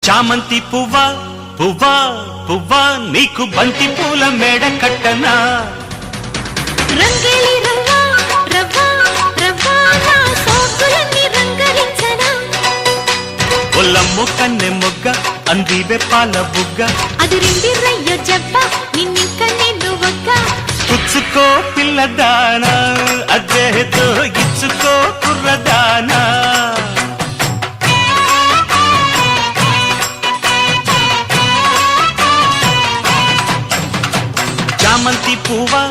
చామంతి పువ్వా పువ్వా పువ్వా నీకు బంతి పూల మేడ కట్టనా రంగేలి రవ్వా రవ్వా రవ్వా నా సోకులన్నీ రంగరించనా ఒల్లమ్ము కన్నె మొగ్గ అందివే పాల బుగ్గ అదిరింది రయ్యో జబ్బ నిన్నింక నేను ఒక్క పుచ్చుకో పిల్లదానా అదేదో ఇచ్చుకో కుర్రదానా చామంతి పువ్వా